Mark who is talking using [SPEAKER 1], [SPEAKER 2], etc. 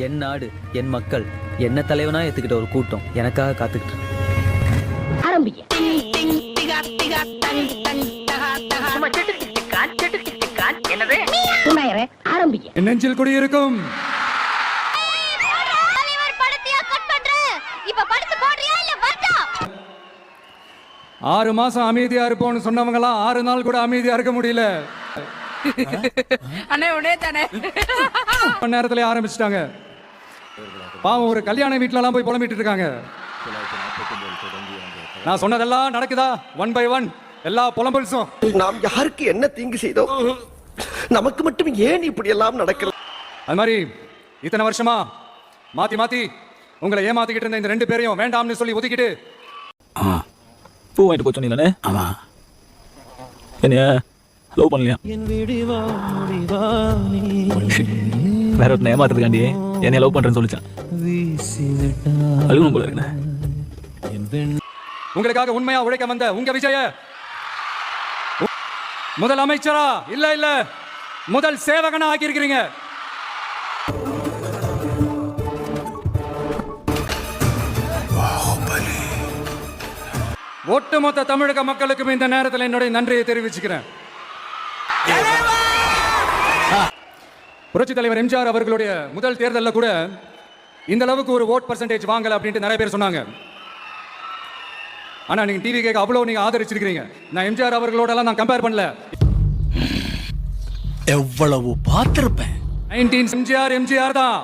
[SPEAKER 1] என் நாடு, என் மக்கள், என்ன தலைவனா ஏத்துக்கிட்ட ஒரு கூட்டம் எனக்காக காத்துக்கிட்டு இருக்கு.
[SPEAKER 2] ஆரம்பிங்க. ஆரம்பிங்க.
[SPEAKER 3] நெஞ்சில் குடியிருக்கும் ஆறு மாசம் அமைதியா இருப்போம்னு சொன்னவங்க எல்லாம் 6 நாள் கூட அமைதியா இருக்க முடியல. நேரத்துல ஆரம்பிச்சிட்டாங்க. பாவம், ஒரு கல்யாண வீட்டுல எல்லாம் போய் புலம்பிட்டு இருக்காங்க. நான் சொன்னதெல்லாம் நடக்குதா? 1 by 1 எல்லா புலம்பல்ஸும்.
[SPEAKER 4] நாம் யாருக்கு என்ன தீங்கு செய்தோம்? நமக்கு மட்டும் ஏன் இப்படி எல்லாம் நடக்கிறது?
[SPEAKER 3] அது மாதிரி இத்தனை வருஷமா மாத்தி மாத்தி உங்களை ஏமாத்திக்கிட்டு இருந்த இந்த 2 பேரையும் வேண்டாம்னு சொல்லி ஒதுக்கிட்டு
[SPEAKER 5] பூ வாங்கிட்டு போய் சொன்னீங்களே. ஆமா, என்னைய லவ் பண்ணலையா? வேற ஒருத்தனை ஏமாத்துறதுக்காண்டி என்னைய லவ் பண்றேன்னு சொல்லிச்சான். அழுகணும் போல இருக்குண்ணே.
[SPEAKER 3] உங்களுக்காக உண்மையா உழைக்க வந்த உங்க விஜய முதல் அமைச்சரா இல்ல முதல் சேவகனா ஆக்கி இருக்கிறீங்க. ஒட்டுமொத்த தமிழக மக்களுக்கும் இந்த நேரத்தில் என்னுடைய நன்றியை தெரிவிச்சுக்கிறேன். புரட்சி தலைவர் எம்ஜிஆர் அவர்களுடைய முதல் தேர்தலில் கூட இந்த அளவுக்கு ஒரு ஓட் பர்சன்டேஜ் வாங்கல அப்படின்ட்டு நிறைய பேர் சொன்னாங்க. ஆனா நீங்க டிவி கேட்க அவ்வளவு நீங்க ஆதரிச்சிருக்கீங்க. நான் எம்ஜிஆர் அவர்களோட எல்லாம் நான் கம்பேர் பண்ணல.
[SPEAKER 6] எவ்வளவு பார்த்திருப்பேன்.
[SPEAKER 3] எம்ஜிஆர் தான்.